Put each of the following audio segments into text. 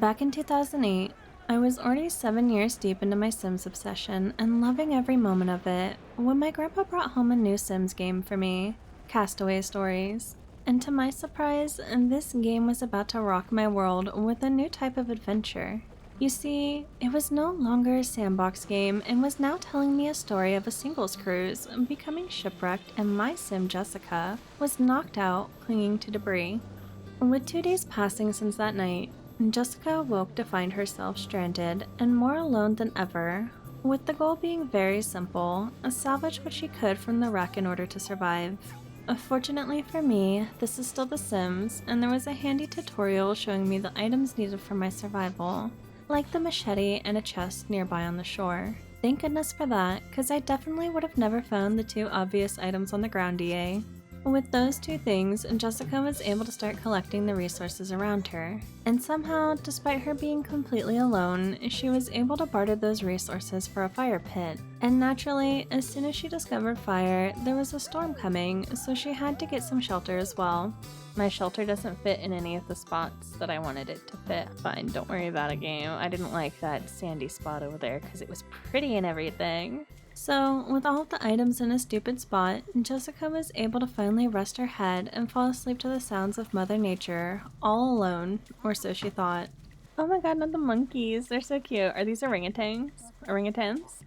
Back in 2008, I was already 7 years deep into my Sims obsession and loving every moment of it when my grandpa brought home a new Sims game for me, Castaway Stories. And to my surprise, this game was about to rock my world with a new type of adventure. You see, it was no longer a sandbox game and was now telling me a story of a singles cruise becoming shipwrecked and my Sim Jessica was knocked out, clinging to debris. With 2 days passing since that night, Jessica awoke to find herself stranded and more alone than ever, with the goal being very simple: salvage what she could from the wreck in order to survive. Fortunately for me, this is still The Sims, and there was a handy tutorial showing me the items needed for my survival, like the machete and a chest nearby on the shore. Thank goodness for that, cause I definitely would have never found the 2 obvious items on the ground EA. With those 2 things, Jessica was able to start collecting the resources around her, and somehow, despite her being completely alone, she was able to barter those resources for a fire pit. And naturally, as soon as she discovered fire, there was a storm coming, so she had to get some shelter as well. My shelter doesn't fit in any of the spots that I wanted it to fit. Fine, don't worry about it, game. I didn't like that sandy spot over there because it was pretty and everything. So, with all of the items in a stupid spot, Jessica was able to finally rest her head and fall asleep to the sounds of Mother Nature, all alone, or so she thought. Oh my god, not the monkeys, they're so cute. Are these orangutans? Orangutans?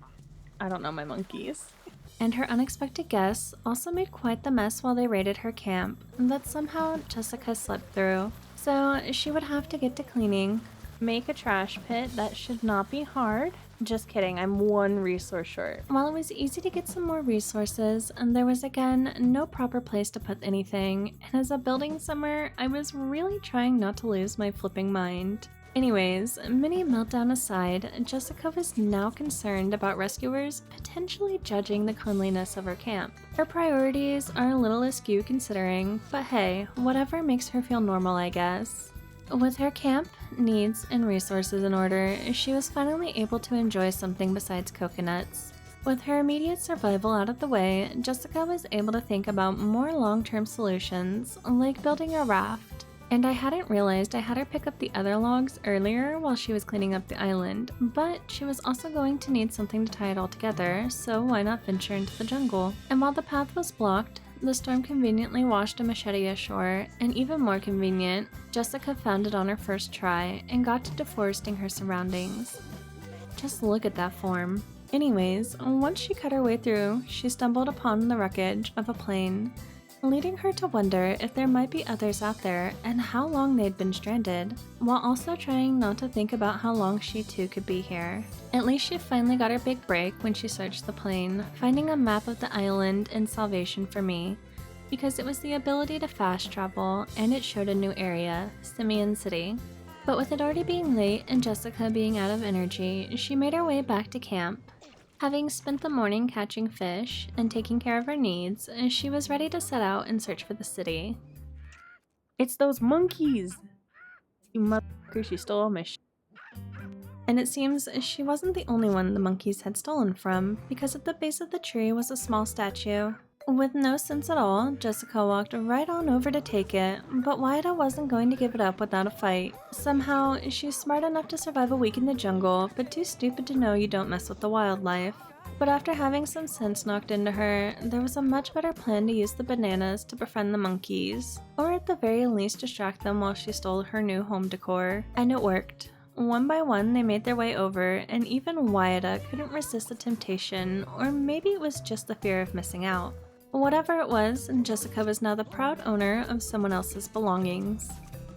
I don't know my monkeys. And her unexpected guests also made quite the mess while they raided her camp that somehow Jessica slept through. So she would have to get to cleaning. Make a trash pit, that should not be hard. Just kidding, I'm 1 resource short. While it was easy to get some more resources, there was again no proper place to put anything, and as a building summer, I was really trying not to lose my flipping mind. Anyways, mini meltdown aside, Jessica was now concerned about rescuers potentially judging the cleanliness of her camp. Her priorities are a little askew considering, but hey, whatever makes her feel normal, I guess. With her camp, needs, and resources in order, she was finally able to enjoy something besides coconuts. With her immediate survival out of the way, Jessica was able to think about more long-term solutions, like building a raft. And I hadn't realized I had her pick up the other logs earlier while she was cleaning up the island, but she was also going to need something to tie it all together, so why not venture into the jungle? And while the path was blocked, the storm conveniently washed a machete ashore, and even more convenient, Jessica found it on her first try and got to deforesting her surroundings. Just look at that form. Anyways, once she cut her way through, she stumbled upon the wreckage of a plane, leading her to wonder if there might be others out there and how long they'd been stranded, while also trying not to think about how long she too could be here. At least she finally got her big break when she searched the plane, finding a map of the island and salvation for me, because it was the ability to fast travel and it showed a new area, Simeon City. But with it already being late and Jessica being out of energy, she made her way back to camp. Having spent the morning catching fish and taking care of her needs, she was ready to set out and search for the city. It's those monkeys! You motherfuckers, you stole all my shit. And it seems she wasn't the only one the monkeys had stolen from, because at the base of the tree was a small statue. With no sense at all, Jessica walked right on over to take it, but Wyatta wasn't going to give it up without a fight. Somehow, she's smart enough to survive a week in the jungle, but too stupid to know you don't mess with the wildlife. But after having some sense knocked into her, there was a much better plan to use the bananas to befriend the monkeys, or at the very least distract them while she stole her new home decor. And it worked. One by one, they made their way over, and even Wyatta couldn't resist the temptation, or maybe it was just the fear of missing out. Whatever it was, Jessica was now the proud owner of someone else's belongings.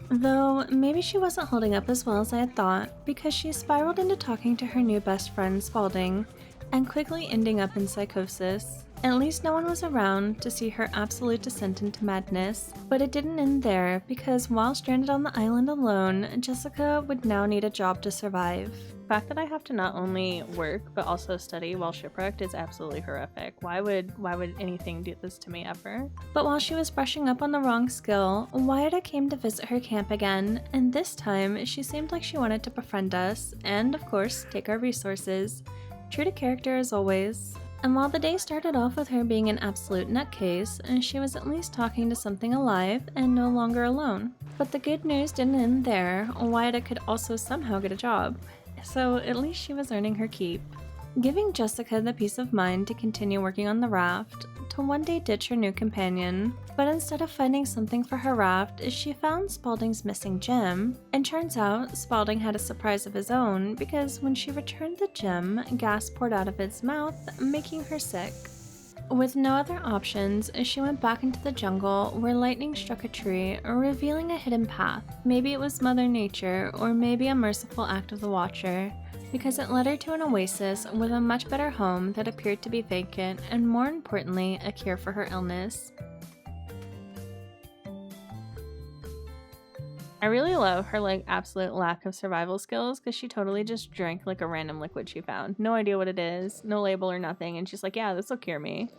Though, maybe she wasn't holding up as well as I had thought, because she spiraled into talking to her new best friend Spalding, and quickly ending up in psychosis. At least no one was around to see her absolute descent into madness, but it didn't end there, because while stranded on the island alone, Jessica would now need a job to survive. The fact that I have to not only work, but also study while shipwrecked is absolutely horrific. Why would anything do this to me ever? But while she was brushing up on the wrong skill, Wyatta came to visit her camp again, and this time, she seemed like she wanted to befriend us, and of course, take our resources. True to character as always. And while the day started off with her being an absolute nutcase, she was at least talking to something alive and no longer alone. But the good news didn't end there. Wyatt could also somehow get a job, so at least she was earning her keep. Giving Jessica the peace of mind to continue working on the raft, to one day ditch her new companion. But instead of finding something for her raft, she found Spaulding's missing gem, and turns out Spaulding had a surprise of his own because when she returned the gem, gas poured out of its mouth, making her sick. With no other options, she went back into the jungle where lightning struck a tree, revealing a hidden path. Maybe it was Mother Nature, or maybe a merciful act of the Watcher, because it led her to an oasis with a much better home that appeared to be vacant, and more importantly, a cure for her illness. I really love her absolute lack of survival skills because she totally just drank a random liquid she found. No idea what it is, no label or nothing, and she's like, yeah, this will cure me.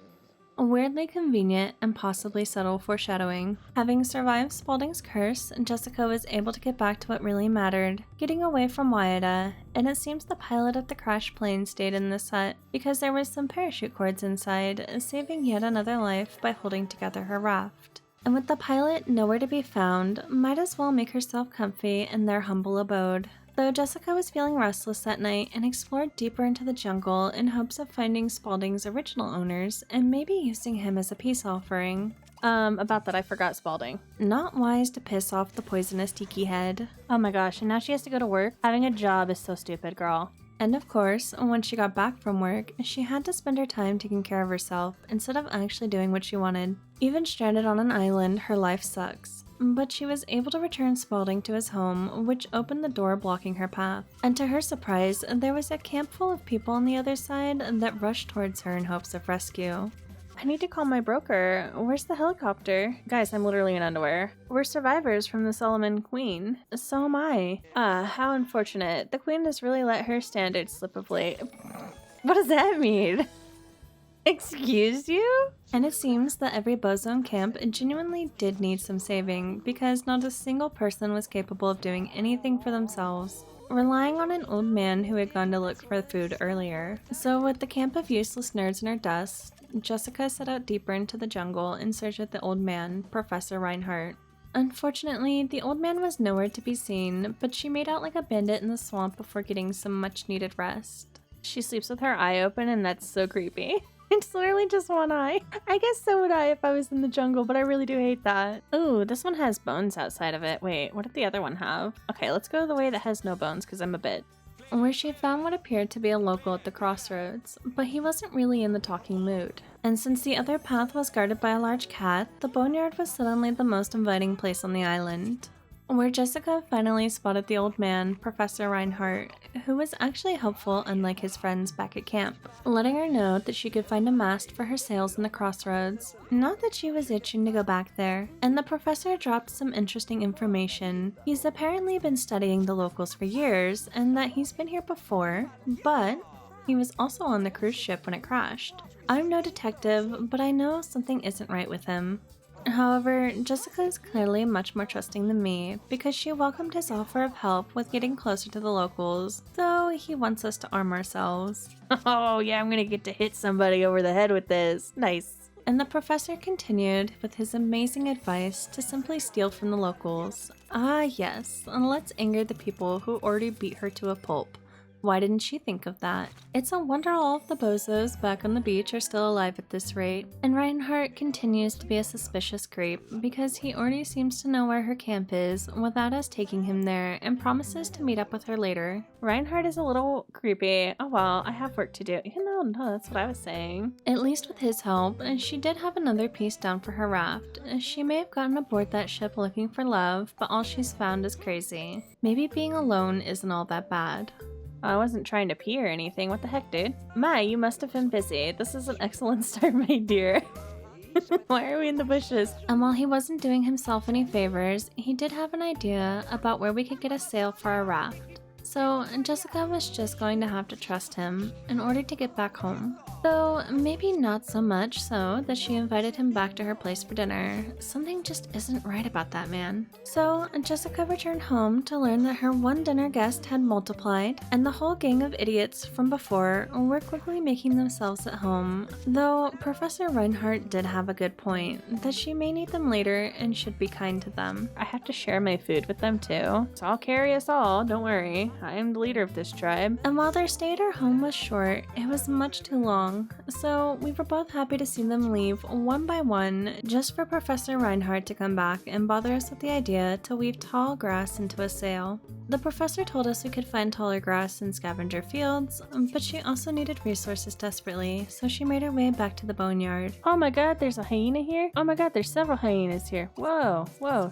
Weirdly convenient and possibly subtle foreshadowing. Having survived Spaulding's curse, Jessica was able to get back to what really mattered, getting away from Wyatt, and it seems the pilot of the crashed plane stayed in this hut because there was some parachute cords inside, saving yet another life by holding together her raft. And with the pilot nowhere to be found, might as well make herself comfy in their humble abode. Though Jessica was feeling restless that night and explored deeper into the jungle in hopes of finding Spaulding's original owners and maybe using him as a peace offering. About that I forgot Spaulding. Not wise to piss off the poisonous tiki head. Oh my gosh, and now she has to go to work? Having a job is so stupid, girl. And of course, when she got back from work, she had to spend her time taking care of herself instead of actually doing what she wanted. Even stranded on an island, her life sucks. But she was able to return Spaulding to his home, which opened the door blocking her path. And to her surprise, there was a camp full of people on the other side that rushed towards her in hopes of rescue. I need to call my broker. Where's the helicopter? Guys, I'm literally in underwear. We're survivors from the Solomon Queen. So am I. How unfortunate. The Queen has really let her standards slip of late. What does that mean? Excuse you? And it seems that every Bozone camp genuinely did need some saving because not a single person was capable of doing anything for themselves, relying on an old man who had gone to look for food earlier. So with the camp of useless nerds in her dust, Jessica set out deeper into the jungle in search of the old man, Professor Reinhardt. Unfortunately, the old man was nowhere to be seen, but she made out like a bandit in the swamp before getting some much-needed rest. She sleeps with her eye open, and that's so creepy. It's literally just one eye. I guess so would I if I was in the jungle, but I really do hate that. Ooh, this one has bones outside of it. Wait, what did the other one have? Okay, let's go the way that has no bones because I'm a bit. Where she found what appeared to be a local at the crossroads, but he wasn't really in the talking mood. And since the other path was guarded by a large cat, the boneyard was suddenly the most inviting place on the island. Where Jessica finally spotted the old man, Professor Reinhardt, who was actually helpful unlike his friends back at camp, letting her know that she could find a mast for her sails in the crossroads. Not that she was itching to go back there, and the professor dropped some interesting information. He's apparently been studying the locals for years, and that he's been here before, but he was also on the cruise ship when it crashed. I'm no detective, but I know something isn't right with him. However, Jessica is clearly much more trusting than me because she welcomed his offer of help with getting closer to the locals, though he wants us to arm ourselves. Oh yeah, I'm gonna get to hit somebody over the head with this. Nice. And the professor continued with his amazing advice to simply steal from the locals. Ah yes, and let's anger the people who already beat her to a pulp. Why didn't she think of that? It's a wonder all of the bozos back on the beach are still alive at this rate, and Reinhardt continues to be a suspicious creep because he already seems to know where her camp is without us taking him there and promises to meet up with her later. Reinhardt is a little creepy. Oh well, I have work to do. No, that's what I was saying. At least with his help, she did have another piece down for her raft. She may have gotten aboard that ship looking for love, but all she's found is crazy. Maybe being alone isn't all that bad. I wasn't trying to pee or anything. What the heck, dude? My, you must have been busy. This is an excellent start, my dear. Why are we in the bushes? And while he wasn't doing himself any favors, he did have an idea about where we could get a sail for our raft. so Jessica was just going to have to trust him in order to get back home. Though maybe not so much so that she invited him back to her place for dinner. Something just isn't right about that man. So Jessica returned home to learn that her one dinner guest had multiplied, and the whole gang of idiots from before were quickly making themselves at home. Though Professor Reinhardt did have a good point, that she may need them later and should be kind to them. I have to share my food with them too, so I'll carry us all, don't worry. I am the leader of this tribe. And while their stay at her home was short, it was much too long. So we were both happy to see them leave one by one just for Professor Reinhardt to come back and bother us with the idea to weave tall grass into a sail. The professor told us we could find taller grass in scavenger fields, but she also needed resources desperately, so she made her way back to the boneyard. Oh my god, there's a hyena here? Oh my god, there's several hyenas here. Whoa,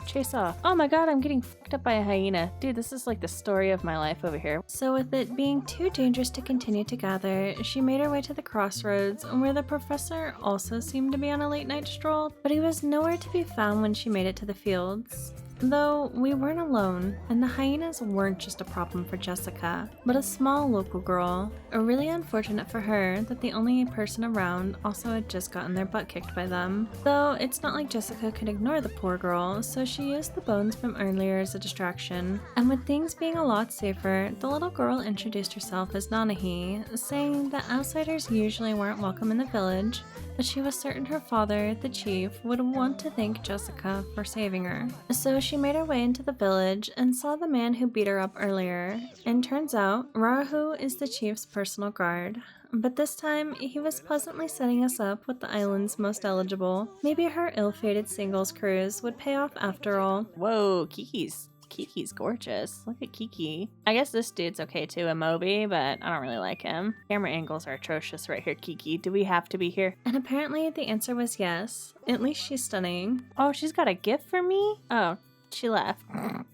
chase off. Oh my god, I'm getting fucked up by a hyena. Dude, this is like the story of my life over here. So with it being too dangerous to continue to gather, she made her way to the crossroads, where the professor also seemed to be on a late night stroll, but he was nowhere to be found when she made it to the fields. Though we weren't alone, and the hyenas weren't just a problem for Jessica, but a small local girl. Really unfortunate for her that the only person around also had just gotten their butt kicked by them. Though it's not like Jessica could ignore the poor girl, so she used the bones from earlier as a distraction. And with things being a lot safer, the little girl introduced herself as Nanahi, saying that outsiders usually weren't welcome in the village, but she was certain her father, the chief, would want to thank Jessica for saving her. So she made her way into the village and saw the man who beat her up earlier. And turns out, Rahu is the chief's personal guard. But this time, he was pleasantly setting us up with the island's most eligible. Maybe her ill-fated singles cruise would pay off after all. Whoa, Kiki's gorgeous. Look at Kiki. I guess this dude's okay too, a Moby, but I don't really like him. Camera angles are atrocious right here, Kiki. Do we have to be here? And apparently the answer was yes. At least she's stunning. Oh, she's got a gift for me? Oh, she left.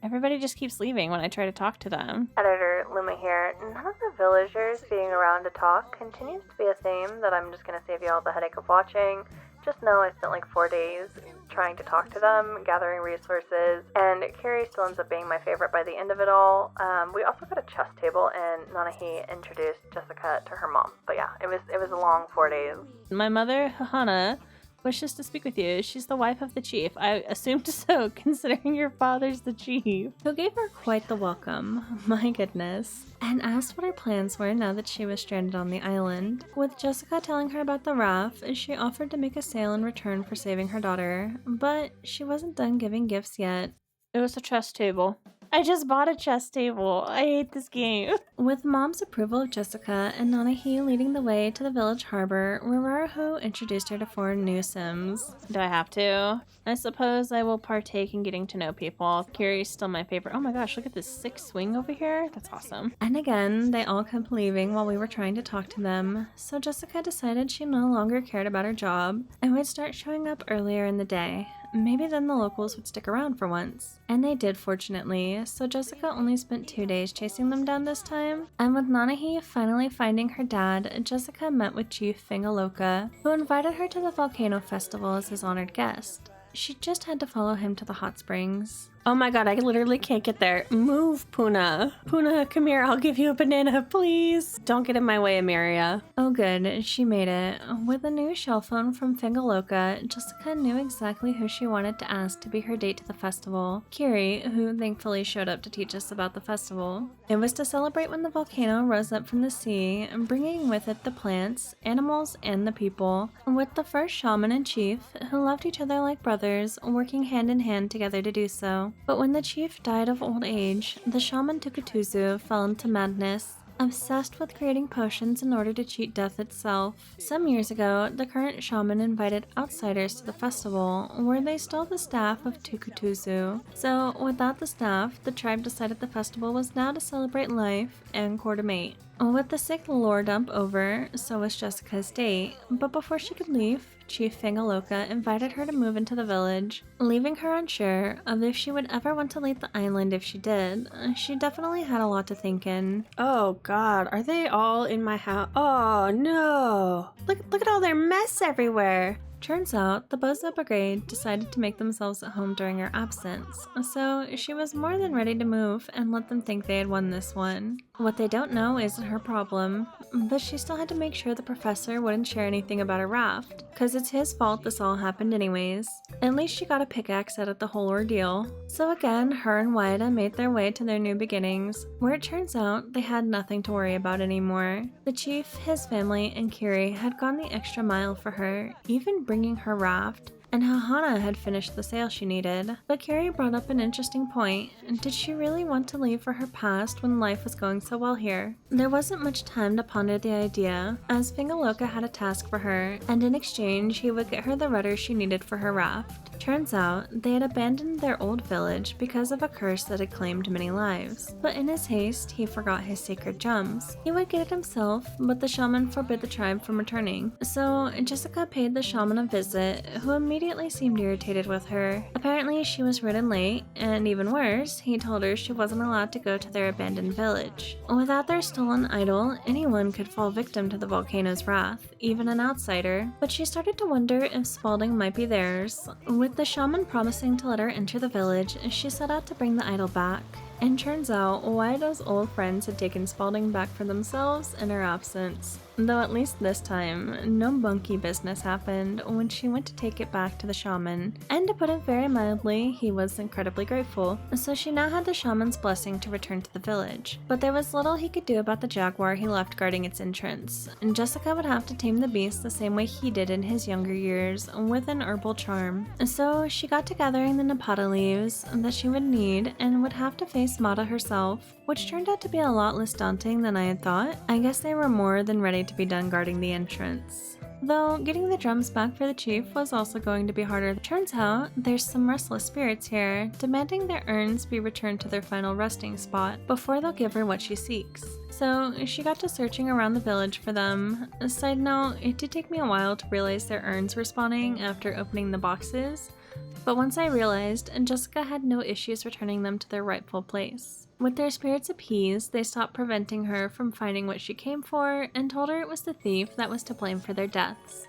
Everybody just keeps leaving when I try to talk to them. Editor Luma here. None of the villagers being around to talk continues to be a theme that I'm just going to save you all the headache of watching. Just know I spent like 4 days trying to talk to them, gathering resources, and Carrie still ends up being my favorite by the end of it all. We also got a chess table, and Nanahi introduced Jessica to her mom. But yeah, it was a long 4 days. My mother, Hahana, wishes to speak with you. She's the wife of the chief. I assumed so, considering your father's the chief. Who gave her quite the welcome, my goodness, and asked what her plans were now that she was stranded on the island. With Jessica telling her about the raft, she offered to make a sale in return for saving her daughter, but she wasn't done giving gifts yet. It was a chess table. I just bought a chess table. I hate this game. With Mom's approval of Jessica and Nanahi leading the way to the village harbor, where Rarahu introduced her to 4 new Sims. Do I have to? I suppose I will partake in getting to know people. Kiri's still my favorite. Oh my gosh, look at this 6 swing over here. That's awesome. And again, they all kept leaving while we were trying to talk to them. So Jessica decided she no longer cared about her job and would start showing up earlier in the day. Maybe then the locals would stick around for once. And they did, fortunately, so Jessica only spent 2 days chasing them down this time. And with Nanahi finally finding her dad, Jessica met with Chief Fingaloka, who invited her to the volcano festival as his honored guest. She just had to follow him to the hot springs. Oh my god, I literally can't get there. Move, Puna. Puna, come here. I'll give you a banana, please. Don't get in my way, Amiria. Oh good, she made it. With a new shell phone from Fingaloka, Jessica knew exactly who she wanted to ask to be her date to the festival. Kiri, who thankfully showed up to teach us about the festival. It was to celebrate when the volcano rose up from the sea, bringing with it the plants, animals, and the people, with the first shaman and chief, who loved each other like brothers, working hand in hand together to do so. But when the chief died of old age, the shaman Tukutuzu fell into madness, obsessed with creating potions in order to cheat death itself. Some years ago, the current shaman invited outsiders to the festival, where they stole the staff of Tukutuzu. So, without the staff, the tribe decided the festival was now to celebrate life and court a mate. With the sick lore dump over, so was Jessica's date, but before she could leave, Chief Fingaloka invited her to move into the village, leaving her unsure of if she would ever want to leave the island if she did. She definitely had a lot to think in. Oh god, are they all in my house? Oh no! Look at all their mess everywhere! Turns out, the Bozo Brigade decided to make themselves at home during her absence, so she was more than ready to move and let them think they had won this one. What they don't know isn't her problem, but she still had to make sure the professor wouldn't share anything about her raft, cause it's his fault this all happened anyways. At least she got a pickaxe out of the whole ordeal. So again, her and Wyatta made their way to their new beginnings, where it turns out they had nothing to worry about anymore. The chief, his family, and Kiri had gone the extra mile for her, even bringing her raft, and Hahana had finished the sail she needed. But Kiri brought up an interesting point. Did she really want to leave for her past when life was going so well here? There wasn't much time to ponder the idea, as Fingaloka had a task for her, and in exchange he would get her the rudder she needed for her raft. Turns out, they had abandoned their old village because of a curse that had claimed many lives. But in his haste, he forgot his sacred gems. He would get it himself, but the shaman forbid the tribe from returning. So Jessica paid the shaman a visit, who immediately seemed irritated with her. Apparently, she was ridden late, and even worse, he told her she wasn't allowed to go to their abandoned village. Without their stolen idol, anyone could fall victim to the volcano's wrath, even an outsider. But she started to wonder if Spalding might be theirs. With the shaman promising to let her enter the village, she set out to bring the idol back. And turns out, Wyatta's old friends had taken Spalding back for themselves in her absence. Though at least this time, no monkey business happened when she went to take it back to the shaman. And to put it very mildly, he was incredibly grateful. So she now had the shaman's blessing to return to the village. But there was little he could do about the jaguar he left guarding its entrance. And Jessica would have to tame the beast the same way he did in his younger years, with an herbal charm. So she got to gathering the napata leaves that she would need and would have to face Mata herself, which turned out to be a lot less daunting than I had thought. I guess they were more than ready to be done guarding the entrance. Though getting the drums back for the chief was also going to be harder. Turns out there's some restless spirits here, demanding their urns be returned to their final resting spot before they'll give her what she seeks. So she got to searching around the village for them. A side note, it did take me a while to realize their urns were spawning after opening the boxes, but once I realized, Jessica had no issues returning them to their rightful place. With their spirits appeased, they stopped preventing her from finding what she came for and told her it was the thief that was to blame for their deaths.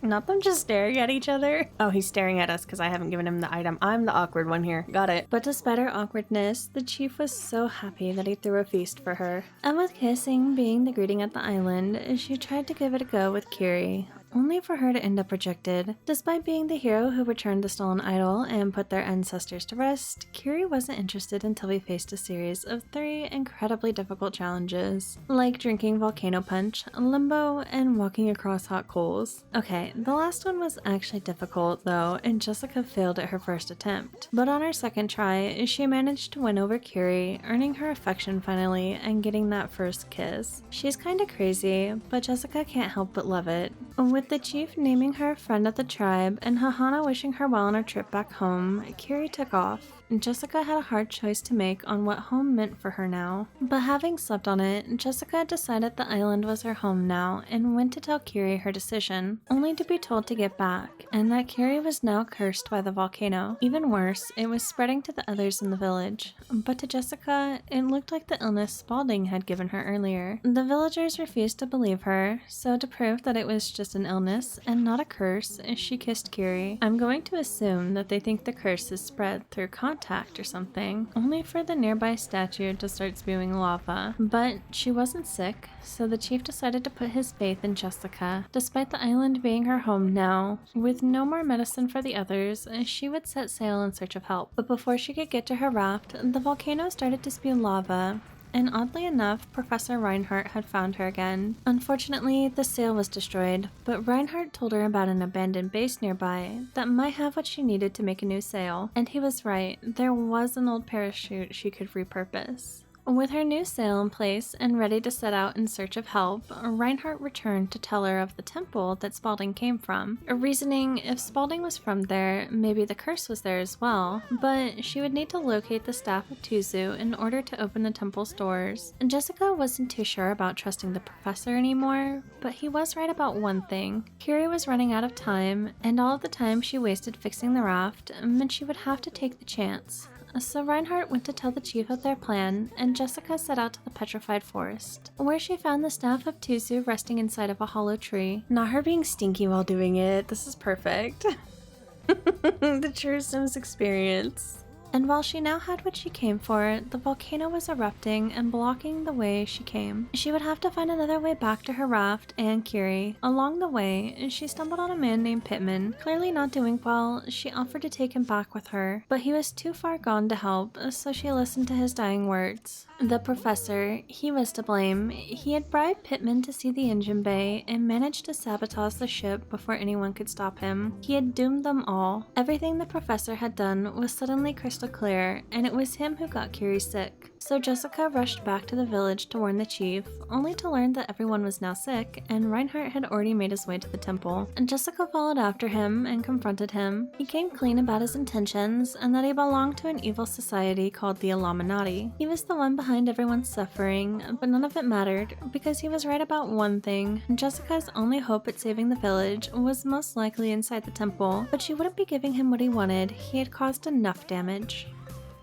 Not them just staring at each other. Oh, he's staring at us because I haven't given him the item. I'm the awkward one here. Got it. But despite her awkwardness, the chief was so happy that he threw a feast for her. And with kissing being the greeting at the island, she tried to give it a go with Kiri, only for her to end up rejected. Despite being the hero who returned the stolen idol and put their ancestors to rest, Kiri wasn't interested until we faced a series of 3 incredibly difficult challenges, like drinking volcano punch, limbo, and walking across hot coals. Okay, the last one was actually difficult though, and Jessica failed at her first attempt. But on her second try, she managed to win over Kiri, earning her affection finally and getting that first kiss. She's kinda crazy, but Jessica can't help but love it. With the chief naming her a friend of the tribe and Hahana wishing her well on her trip back home, Kiri took off. Jessica had a hard choice to make on what home meant for her now. But having slept on it, Jessica decided the island was her home now and went to tell Kiri her decision, only to be told to get back, and that Kiri was now cursed by the volcano. Even worse, it was spreading to the others in the village. But to Jessica, it looked like the illness Spalding had given her earlier. The villagers refused to believe her, so to prove that it was just an illness and not a curse, she kissed Kiri. I'm going to assume that they think the curse is spread through contact or something, only for the nearby statue to start spewing lava. But she wasn't sick, so the chief decided to put his faith in Jessica. Despite the island being her home now, with no more medicine for the others, she would set sail in search of help. But before she could get to her raft, the volcano started to spew lava, and oddly enough, Professor Reinhardt had found her again. Unfortunately, the sail was destroyed, but Reinhardt told her about an abandoned base nearby that might have what she needed to make a new sail. And he was right, there was an old parachute she could repurpose. With her new sail in place and ready to set out in search of help, Reinhardt returned to tell her of the temple that Spalding came from, reasoning if Spalding was from there, maybe the curse was there as well, but she would need to locate the staff of Tuzu in order to open the temple's doors. And Jessica wasn't too sure about trusting the professor anymore, but he was right about one thing. Kiri was running out of time, and all of the time she wasted fixing the raft meant she would have to take the chance. So Reinhardt went to tell the chief of their plan, and Jessica set out to the petrified forest, where she found the staff of Tuzu resting inside of a hollow tree. Not her being stinky while doing it. This is perfect. The true Sims experience. And while she now had what she came for, the volcano was erupting and blocking the way she came. She would have to find another way back to her raft and Kiri. Along the way, she stumbled on a man named Pittman. Clearly not doing well, she offered to take him back with her, but he was too far gone to help, so she listened to his dying words. The professor, he was to blame. He had bribed Pittman to see the engine bay and managed to sabotage the ship before anyone could stop him. He had doomed them all. Everything the professor had done was suddenly crystal clear, and it was him who got Kiri sick. So Jessica rushed back to the village to warn the chief, only to learn that everyone was now sick, and Reinhardt had already made his way to the temple. And Jessica followed after him and confronted him. He came clean about his intentions, and that he belonged to an evil society called the Illuminati. He was the one behind everyone's suffering, but none of it mattered, because he was right about one thing. Jessica's only hope at saving the village was most likely inside the temple, but she wouldn't be giving him what he wanted. He had caused enough damage.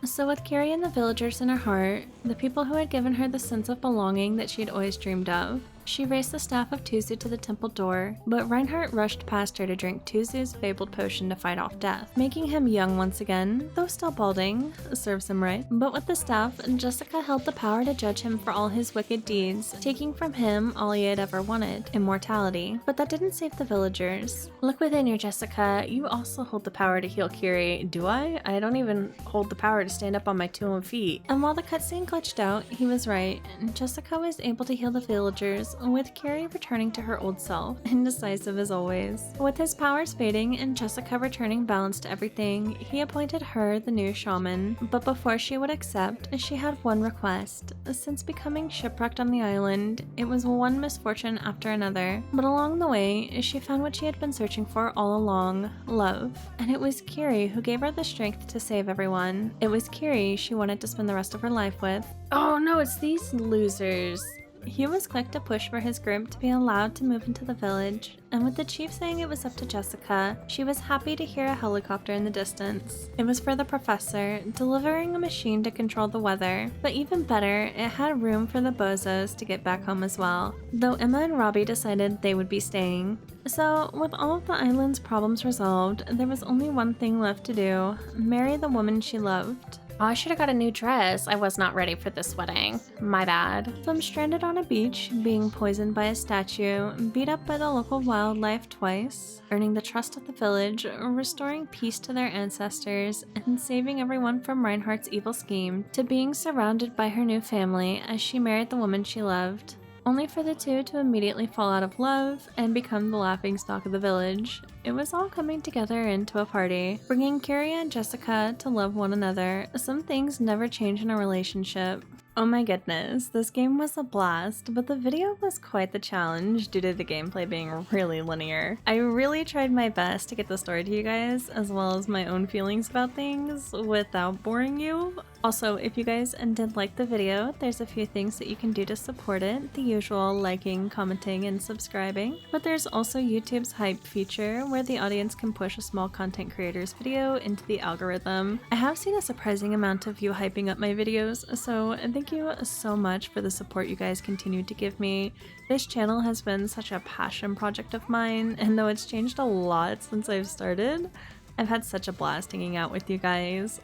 So with Kiri and the villagers in her heart, the people who had given her the sense of belonging that she had always dreamed of, she raced the staff of Tuzu to the temple door, but Reinhardt rushed past her to drink Tuzu's fabled potion to fight off death, making him young once again, though still balding. Serves him right. But with the staff, Jessica held the power to judge him for all his wicked deeds, taking from him all he had ever wanted, immortality. But that didn't save the villagers. Look within you, Jessica. You also hold the power to heal Kiri. Do I? I don't even hold the power to stand up on my 2 own feet. And while the cutscene glitched out, he was right. Jessica was able to heal the villagers, with Kiri returning to her old self, indecisive as always. With his powers fading and Jessica returning balance to everything, he appointed her the new shaman. But before she would accept, she had one request. Since becoming shipwrecked on the island, it was one misfortune after another. But along the way, she found what she had been searching for all along: love. And it was Kiri who gave her the strength to save everyone. It was Kiri she wanted to spend the rest of her life with. Oh no, it's these losers. He was quick to push for his group to be allowed to move into the village, and with the chief saying it was up to Jessica, she was happy to hear a helicopter in the distance. It was for the professor, delivering a machine to control the weather, but even better, it had room for the bozos to get back home as well, though Emma and Robbie decided they would be staying. So, with all of the island's problems resolved, there was only one thing left to do: marry the woman she loved. Oh, I should have got a new dress. I was not ready for this wedding. My bad. From stranded on a beach, being poisoned by a statue, beat up by the local wildlife twice, earning the trust of the village, restoring peace to their ancestors, and saving everyone from Reinhardt's evil scheme, to being surrounded by her new family as she married the woman she loved, only for the two to immediately fall out of love and become the laughingstock of the village. It was all coming together into a party, bringing Kiri and Jessica to love one another. Some things never change in a relationship. Oh my goodness, this game was a blast, but the video was quite the challenge due to the gameplay being really linear. I really tried my best to get the story to you guys, as well as my own feelings about things, without boring you. Also, if you guys did like the video, there's a few things that you can do to support it. The usual liking, commenting, and subscribing. But there's also YouTube's hype feature, where the audience can push a small content creator's video into the algorithm. I have seen a surprising amount of you hyping up my videos, so thank you so much for the support you guys continue to give me. This channel has been such a passion project of mine, and though it's changed a lot since I've started, I've had such a blast hanging out with you guys.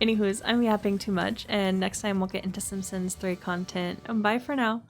Anywho's, I'm yapping too much, and next time we'll get into some Sims 3 content. Bye for now.